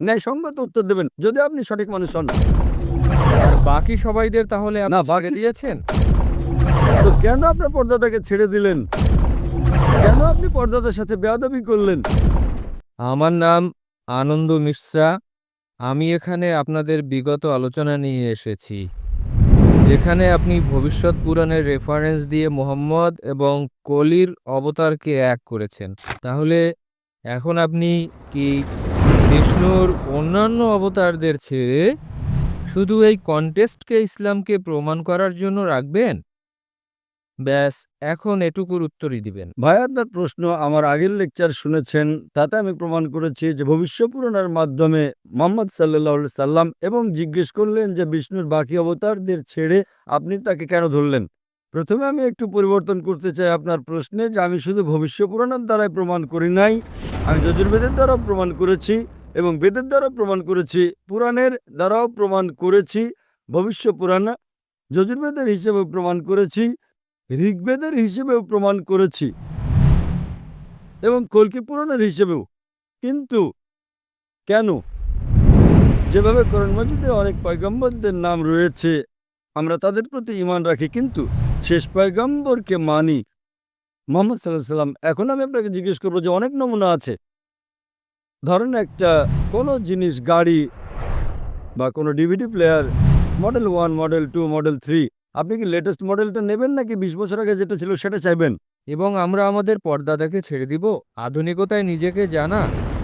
ন্যায়সঙ্গত উত্তর দেবেন যদি আপনি সঠিক মানুষ হন। আর বাকি সবাইদের তাহলে না, আপনি ছেড়ে দিয়েছেন? তো কেন আপনার পর্দাদাকে ছেড়ে দিলেন? কেন আপনি পর্দাদার সাথে বেয়াদবি করলেন? আমার নাম আনন্দ মিশ্রা। আমি এখানে আপনাদের বিগত আলোচনা নিয়ে এসেছি, যেখানে আপনি ভবিষ্যৎ পুরাণের রেফারেন্স দিয়ে মুহাম্মদ এবং কলির অবতারকে এক করেছেন। তাহলে এখন আপনি কি বিষ্ণুর অন্যান্য অবতারদের ছেড়ে শুধু এই কন্টেস্টকে ইসলামকে প্রমাণ করার জন্য রাখবেন? ব্যাস, এখন এটুকুর উত্তরই দিবেন। ভাই, আপনার প্রশ্ন আমার আগের লেকচার শুনেছেন, তাতে আমি প্রমাণ করেছি যে ভবিষ্য পুরাণের মাধ্যমে মুহাম্মদ সাল্লাল্লাহু আলাইহি সাল্লাম, এবং জিজ্ঞেস করলেন যে বিষ্ণুর বাকি অবতারদের ছেড়ে আপনি তাকে কেন ধরলেন। প্রথমে আমি একটু পরিবর্তন করতে চাই আপনার প্রশ্নে, যে আমি শুধু ভবিষ্য পুরাণের দ্বারাই প্রমাণ করি নাই, আমি যজুর্বেদের দ্বারাও প্রমাণ করেছি এবং বেদের দ্বারাও প্রমাণ করেছি, পুরাণের দ্বারাও প্রমাণ করেছি, ভবিষ্য পুরাণ যজুর্বেদের হিসেবে প্রমাণ করেছি, ঋগ্বেদের হিসেবেও প্রমাণ করেছি এবং কল্কি পুরাণের হিসেবেও। কিন্তু কেন? যেভাবে কোরআন মাজিদে অনেক পয়গম্বরদের নাম রয়েছে, আমরা তাদের প্রতি ঈমান রাখি, কিন্তু শেষ পয়গম্বরকে মানি, মুহাম্মদ সাল্লাল্লাহু আলাইহি সাল্লাম। এখন আমি আপনাকে জিজ্ঞেস করবো যে অনেক নমুনা আছে। ধরেন একটা কোনো জিনিস, গাড়ি বা কোনো DVD player, model 1, model 2, model 3, আপনি কি লেটেস্ট মডেলটা নেবেন নাকি 20 বছর আগে যেটা ছিল সেটা চাইবেন? এবং আমরা আমাদের পর্দাদাকে ছেড়ে দিব আধুনিকতায় নিজেকে জানা?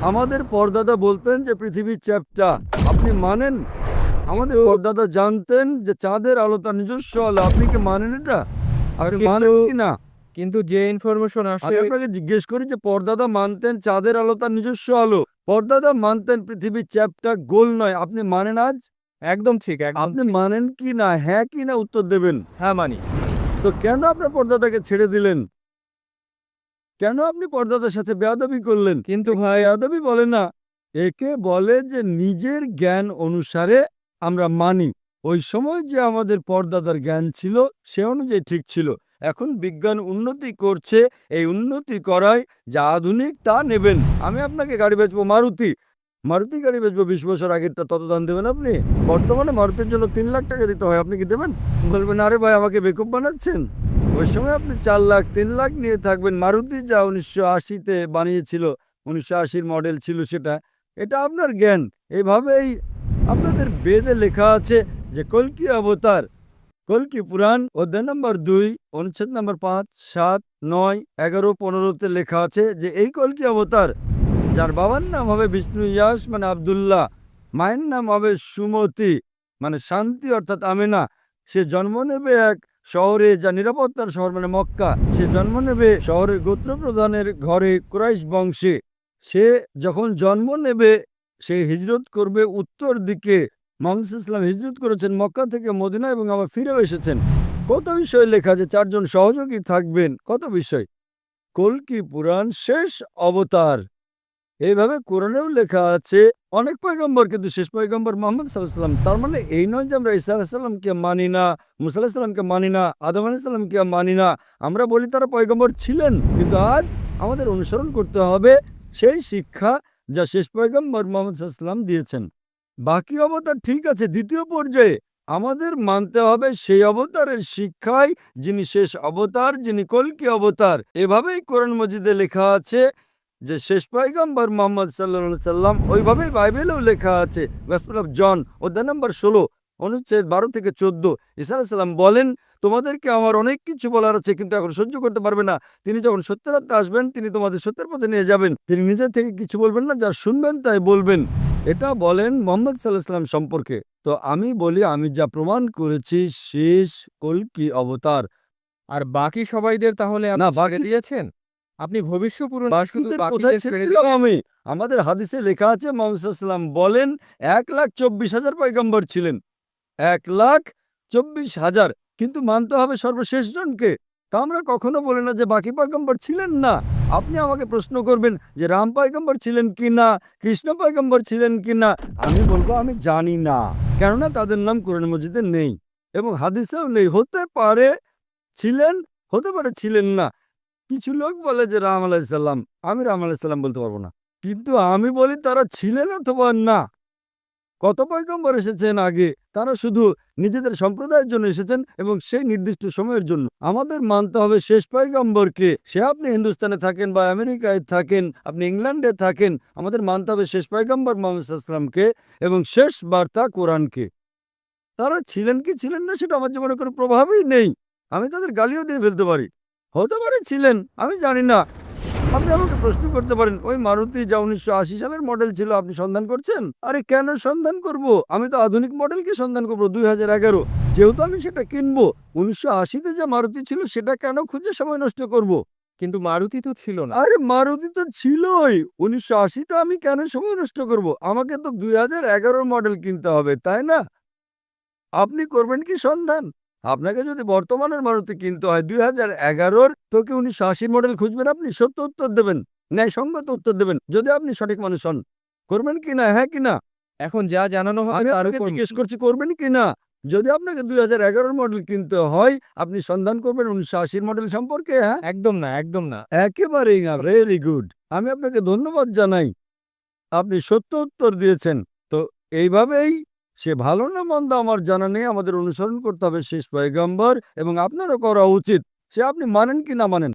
আমাদের পরদাদা বলতেন যে পৃথিবীর চ্যাপ্টা, আপনি মানেন? আমাদের পরদাদা জানতেন যে চাঁদের আলো তার নিজস্ব আলো, আপনি কি মানেন এটা? আপনি মানেন কি না? কিন্তু যে ইনফরমেশন আমি আসে, আপনাকে জিজ্ঞেস করি যে পরদাদা মানতেন চাঁদের আলো তার নিজস্ব আলো, পরদাদা মানতেন পৃথিবীর চ্যাপ্টা গোল নয়, আপনি মানেন আজ? একদম ঠিক, একদম আপনি ঠিক। মানেন কি না? হ্যাঁ কি না উত্তর দেবেন। হ্যাঁ, মানি। তো কেন আপনার পর্দাদাকে ছেড়ে দিলেন? কেন আপনি পর্দাদার সাথে বেয়াদবি করলেন? কিন্তু ভাই, বেয়াদবি বলে না, একে বলে যে নিজের জ্ঞান অনুসারে আমরা মানি। ওই সময় যে আমাদের পর্দাদার জ্ঞান ছিল সে অনুযায়ী ঠিক ছিল। এখন বিজ্ঞান উন্নতি করছে, এই উন্নতি করায় যা আধুনিক তা নেবেন। আমি আপনাকে গাড়ি বেচবো মারুতি, মারুতি গাড়ি বেচবো, 20 বছর আগেরটা তত দাম দেবেন আপনি? বর্তমানে মারুতির জন্য 3 লাখ টাকা দিতে হয়, আপনি কি দেবেন? বলবেন আরে ভাই আমাকে বেকুব বানাচ্ছেন। ওই সময় আপনি 4 লাখ 3 লাখ নিয়ে থাকবেন। মারুতি যা 1980-তে বানিয়েছিল, 1980-র মডেল ছিল সেটা, এটা আপনার জ্ঞান। এভাবেই আপনাদের বেদে লেখা আছে যে কল্কি অবতার, কল্কি পুরাণ অধ্যায় নম্বর 2, অনুচ্ছেদ নম্বর 5, 7, 9, 11, 15-তে লেখা আছে যে এই কল্কি অবতার, যার বাবার নাম হবে বিষ্ণু ইয়াস মানে আব্দুল্লাহ, মায়ের নাম হবে সুমতি মানে শান্তি অর্থাৎ আমেনা, সে জন্ম নেবে এক শহরে যা নিরাপত্তার শহর মানে মক্কা, সে জন্ম নেবে শহরের গোত্রপ্রধানের ঘরে কুরাইশ বংশে। সে যখন জন্ম নেবে সে হিজরত করবে উত্তর দিকে। মুহাম্মদ ইসলাম হিজরত করেছেন মক্কা থেকে মদিনা এবং আবার ফিরেও এসেছেন। কত বিষয় লেখা যে 4 জন সহযোগী থাকবেন, কত বিষয়। কল্কি পুরাণ শেষ অবতার, এইভাবে কোরআনেও লেখা আছে অনেক পয়গম্বর, কিন্তু শেষ পয়গম্বর মুহাম্মদ সাল্লাল্লাহু আলাইহি ওয়াসাল্লাম। তার মানে এই নয় যে আমরা ঈসা আলাইহিস সালামকে মানি না, মুসা আলাইহিস সালামকে মানি না, আদম আলাইহিস সালামকে মানি না। আমরা বলি তারা পয়গম্বর ছিলেন, কিন্তু আজ আমাদের অনুসরণ করতে হবে সেই শিক্ষা যা শেষ পয়গম্বর মুহাম্মদ সাল্লাল্লাহু আলাইহি ওয়াসাল্লাম দিয়েছেন। বাকি অবতার ঠিক আছে দ্বিতীয় পর্যায়ে, আমাদের মানতে হবে সেই অবতারের শিক্ষায় যিনি শেষ অবতার, যিনি কল্কি অবতার। এভাবেই কোরআন মজিদে লেখা আছে যে শেষ পয়গম্বর মুহাম্মদ সাল্লাল্লাহু আলাইহি সাল্লাম, ওইভাবেই বাইবেলেও লেখা আছে গসপেল অফ জন অধ্যায় নম্বর 16, অনুচ্ছেদ 12 থেকে 14। ঈসা আলাইহিস সালাম বলেন, তোমাদেরকে আমার অনেক কিছু বলার আছে কিন্তু এখন সহ্য করতে পারবে না। তিনি যখন সত্যের রাস্তা আসবেন তিনি তোমাদের সত্যের পথে নিয়ে যাবেন। তিনি নিজে থেকে কিছু বলবেন না, যা শুনবেন তাই বলবেন। এটা বলেন মুহাম্মদ সাল্লাল্লাহু আলাইহি সাল্লাম সম্পর্কে। তো আমি বলি আমি যা প্রমাণ করেছি শেষ কল্কি অবতার। আর বাকি সবাইদের তাহলে না, আপনি ছেড়ে দিয়েছেন? আপনি ভবিষ্য পুরাণে শুধু বাকিদের কোথায় বাকিদের ছেড়ে ছেড়ে দিলাম দিলেন? আমি? আমাদের হাদিসে লেখা আছে মুহাম্মদ সাল্লাল্লাহু আলাইহি ওয়াসাল্লাম বলেন 1,24,000 পয়গম্বর ছিলেন, 1,24,000, কিন্তু মানতে হবে সর্বশেষ জনকে। তা আমরা কখনো বলি না যে বাকি পয়গম্বর ছিলেন না। আপনি আমাকে প্রশ্ন করবেন যে রাম পয়গম্বর ছিলেন কি না, কৃষ্ণ পয়গম্বর ছিলেন কি না, আমি বলবো আমি জানি না, কেননা তাদের নাম কোরআন মজিদে নেই এবং হাদিসেও নেই। হতে পারে ছিলেন, হতে পারে ছিলেন না। কিছু লোক বলে যে রাম আলাইহিস সালাম, আমি রাম আলাইহিস সালাম বলতে পারবো না। কিন্তু আমি বলি তারা ছিলেন অথবা না। কত পয়গম্বর এসেছেন আগে, তারা শুধু নিজেদের সম্প্রদায়ের জন্য এসেছেন এবং সেই নির্দিষ্ট সময়ের জন্য। আমাদের মানতে হবে শেষ পয়গম্বরকে। সে আপনি হিন্দুস্তানে থাকেন বা আমেরিকায় থাকেন, আপনি ইংল্যান্ডে থাকেন, আমাদের মানতে হবে শেষ পয়গম্বর মুহাম্মদ সাল্লাল্লাহু আলাইহি ওয়াসাল্লামকে এবং শেষ বার্তা কোরআনকে। তারা ছিলেন কি ছিলেন না সেটা আমার জীবনে কোনো প্রভাবই নেই। আমি তাদের গালিও দিয়ে ফেলতে পারি। হতে পারে ছিলেন, আমি জানি না। আপনি আমাকে প্রশ্ন করতে পারেন, ওই মারুতি যা ১৯৮০ সালের মডেল ছিল আপনি সন্ধান করছেন? আরে কেন সন্ধান করব? আমি তো আধুনিক মডেলকে সন্ধান করব ২০১১। যেহেতু আমি সেটা কিনবো, ১৯৮০-তে যে মারুতি ছিল সেটা কেন খুঁজে সময় নষ্ট করব? কিন্তু মারুতি তো ছিল না। আরে মারুতি তো ছিলই। ১৯৮০-তে আমি কেন সময় নষ্ট করব? আমাকে তো ২০১১ মডেল কিনতে হবে, তাই না? আপনি করবেন কি সন্ধান? আপনাকে যদি বর্তমানের মারুতি কিনতে হয় ২০১১ তো কি ১৯৮০ মডেল খুঁজবেন আপনি? সত্য উত্তর দেবেন, ন্যায়সঙ্গত উত্তর দেবেন। যদি আপনি সঠিক মানুষ হন। করবেন কি না? হ্যাঁ কি না? এখন যা জানানো হবে আমি তার আপনাকে উপর জিজ্ঞেস করছি করবেন কি না? যদি আপনাকে ২০১১ মডেল কিনতে হয়, আপনি সন্ধান করবেন ১৯৮০ মডেল সম্পর্কে, হ্যাঁ? একদম না, একদম না। একেবারেই না। Very good. আমি আপনাকে ধন্যবাদ জানাই। আপনি সত্য উত্তর দিয়েছেন। তো এইভাবেই সে ভালো না মন্দ আমার জানা নেই। আমাদের অনুসরণ করতে হবে শেষ পয়গম্বর এবং আপনারও করা উচিত। সে আপনি মানেন কি না মানেন।